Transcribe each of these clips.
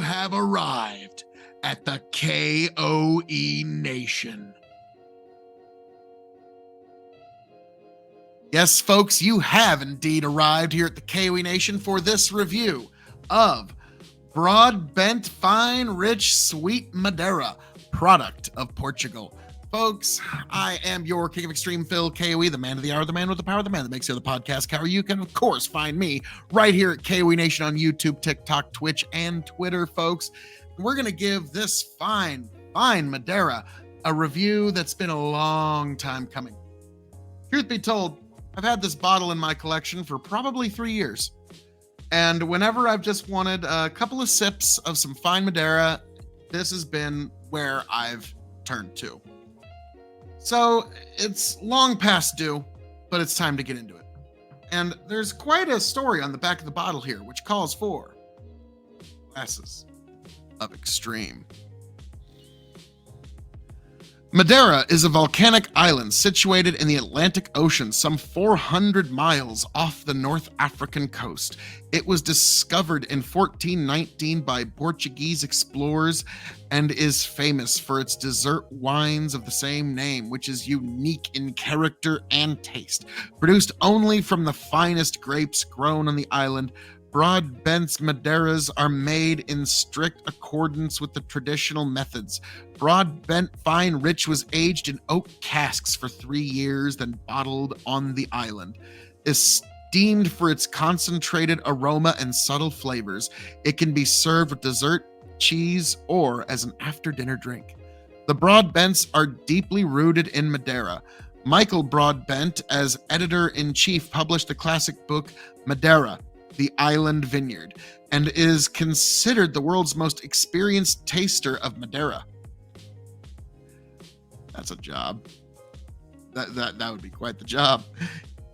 you have arrived at the K.O.E. Nation. Yes, folks, you have indeed arrived here at the K.O.E. Nation for this review of Broadbent Fine Rich Sweet Madera, product of Portugal. Folks, I am your King of Extreme Phil, K.O.E., the man of the hour, the man with the power, the man that makes the other podcast cower. You can, of course, find me right here at K.O.E. Nation on YouTube, TikTok, Twitch, and Twitter, folks. We're going to give this fine Madera a review that's been a long time coming. Truth be told, I've had this bottle in my collection for probably 3 years. And whenever I've just wanted a couple of sips of some fine Madera, this has been where I've turned to. So it's long past due, but it's time to get into it. And there's quite a story on the back of the bottle here, which calls for glasses of extreme. Madera is a volcanic island situated in the Atlantic Ocean, some 400 miles off the North African coast. It was discovered in 1419 by Portuguese explorers and is famous for its dessert wines of the same name, which is unique in character and taste. Produced only from the finest grapes grown on the island, Broadbent's Madeiras are made in strict accordance with the traditional methods. Broadbent Fine Rich was aged in oak casks for 3 years, then bottled on the island. Esteemed for its concentrated aroma and subtle flavors, it can be served with dessert, cheese, or as an after-dinner drink. The Broadbents are deeply rooted in Madera. Michael Broadbent, as editor-in-chief, published the classic book Madera, The Island Vineyard, and is considered the world's most experienced taster of Madera. That's a job. That would be quite the job.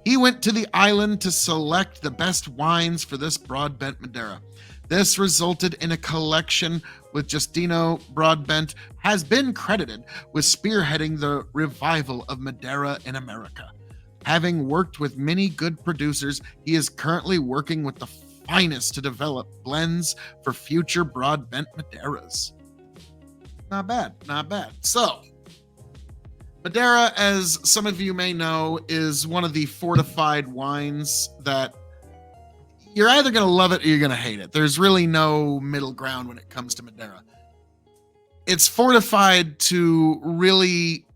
He went to the island to select the best wines for this Broadbent Madera. This resulted in a collection with Justino Broadbent has been credited with spearheading the revival of Madera in America. Having worked with many good producers, he is currently working with the finest to develop blends for future Broadbent Madeiras. Not bad, not bad. So, Madera, as some of you may know, is one of the fortified wines that you're either going to love it or you're going to hate it. There's really no middle ground when it comes to Madera. It's fortified to really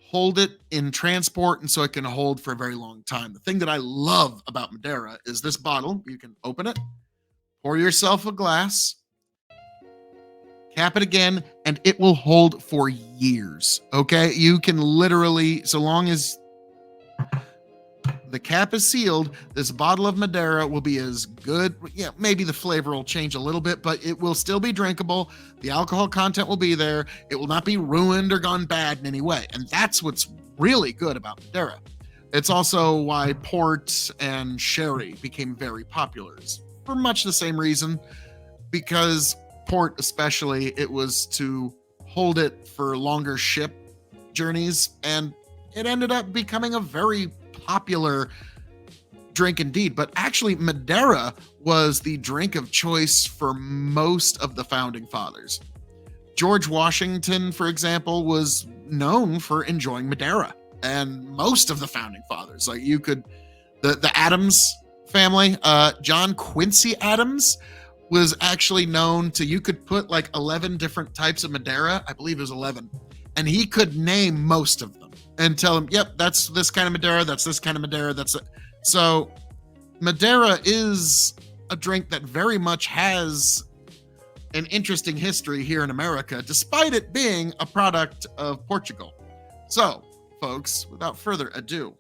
hold it in transport, and so it can hold for a very long time. The thing that I love about Madera is this bottle. You can open it, pour yourself a glass, cap it again, and it will hold for years. Okay, you can literally, so long as the cap is sealed, this bottle of Madera will be as good. Yeah, maybe the flavor will change a little bit, but it will still be drinkable. The alcohol content will be there. It will not be ruined or gone bad in any way. And that's what's really good about Madera. It's also why port and sherry became very popular. It's for much the same reason, because port especially, it was to hold it for longer ship journeys, and it ended up becoming a very popular drink indeed. But actually, Madera was the drink of choice for most of the founding fathers. George Washington, for example, was known for enjoying Madera, and most of the founding fathers, like you could, the Adams family, John Quincy Adams was actually known to, you could put like 11 different types of Madera, I believe it was 11, and he could name most of them and tell him, yep, that's this kind of Madera, that's this kind of Madera, that's it. So Madera is a drink that very much has an interesting history here in America, despite it being a product of Portugal. So, folks, without further ado,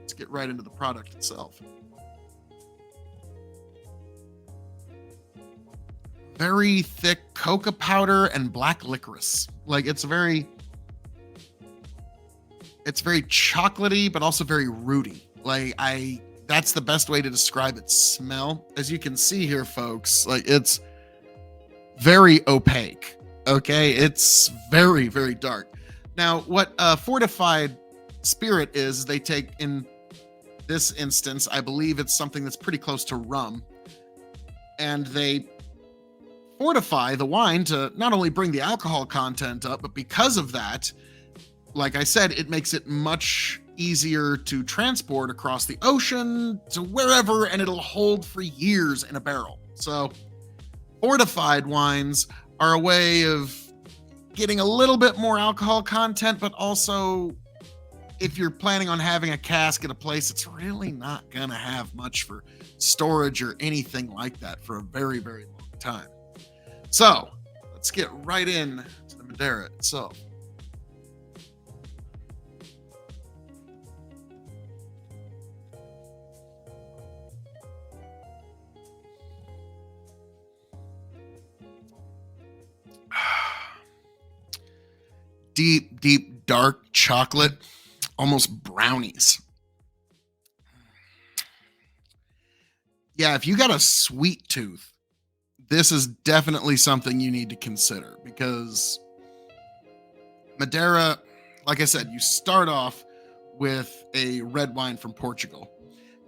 let's get right into the product itself. Very thick coca powder and black licorice. Like it's very chocolatey, but also very rooty. That's the best way to describe its smell. As you can see here, folks, like it's very opaque. Okay. It's very, very dark. Now, what fortified spirit is, they take, in this instance, I believe it's something that's pretty close to rum, and they fortify the wine to not only bring the alcohol content up, but because of that, like I said, it makes it much easier to transport across the ocean to wherever, and it'll hold for years in a barrel. So fortified wines are a way of getting a little bit more alcohol content, but also if you're planning on having a cask at a place, it's really not going to have much for storage or anything like that for a very, very long time. So let's get right in to the Madera itself. Deep, deep, dark chocolate, almost brownies. Yeah, if you got a sweet tooth, this is definitely something you need to consider, because Madera, like I said, you start off with a red wine from Portugal,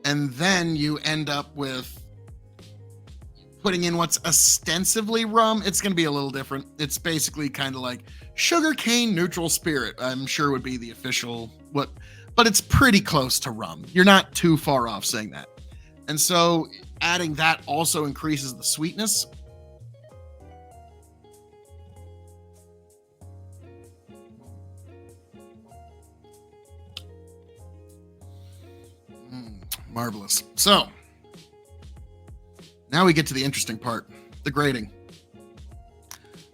and then you end up with putting in what's ostensibly rum. It's going to be a little different. It's basically kind of like sugarcane neutral spirit, I'm sure would be the official but it's pretty close to rum. You're not too far off saying that. And so adding that also increases the sweetness. Marvelous. So now we get to the interesting part, the grading.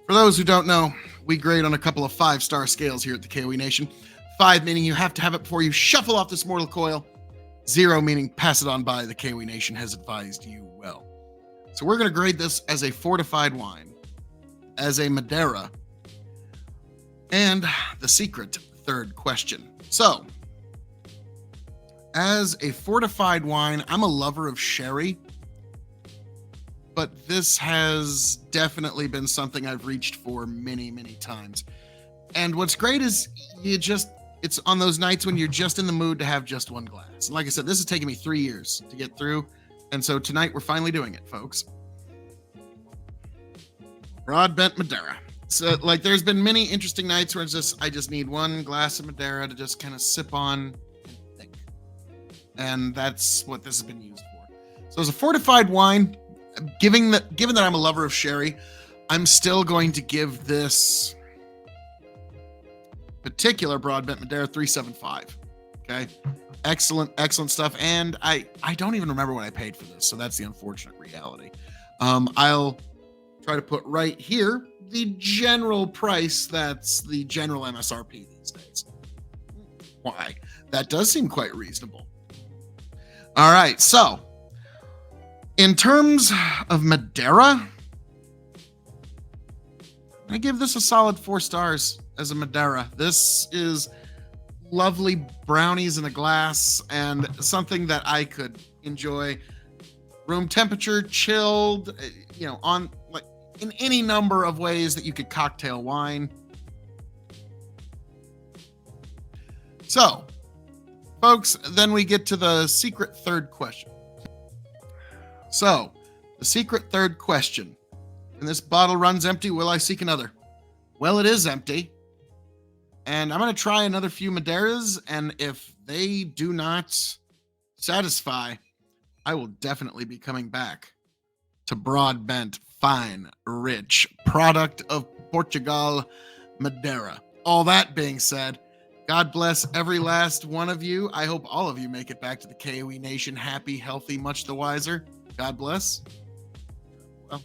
For those who don't know, we grade on a couple of 5-star scales here at the K.O.E Nation. 5 meaning you have to have it before you shuffle off this mortal coil. 0 meaning pass it on by. The K.O.E Nation has advised you well. So we're going to grade this as a fortified wine, as a Madera, and the secret third question. So, as a fortified wine, I'm a lover of sherry, but this has definitely been something I've reached for many, many times. And what's great is it's on those nights when you're just in the mood to have just one glass. And like I said, this has taken me 3 years to get through. And so tonight we're finally doing it, folks. Broadbent Madera. So like there's been many interesting nights where I just need one glass of Madera to just kind of sip on and think. And that's what this has been used for. So as a fortified wine, given that I'm a lover of sherry, I'm still going to give this particular Broadbent Madera 3.75. Okay, excellent stuff. And I don't even remember what I paid for this, so that's the unfortunate reality. I'll try to put right here the general price. That's the general MSRP these days. Why? That does seem quite reasonable. All right, so in terms of Madera, I give this a solid 4 stars as a Madera. This is lovely brownies in a glass and something that I could enjoy room temperature, chilled, on like in any number of ways that you could cocktail wine. So, folks, then we get to the secret third question. So, the secret third question. When this bottle runs empty, will I seek another? Well, it is empty. And I'm going to try another few Maderas, and if they do not satisfy, I will definitely be coming back to Broadbent, fine, rich, product of Portugal, Madera. All that being said, God bless every last one of you. I hope all of you make it back to the K.O.E Nation happy, healthy, much the wiser. God bless. Well.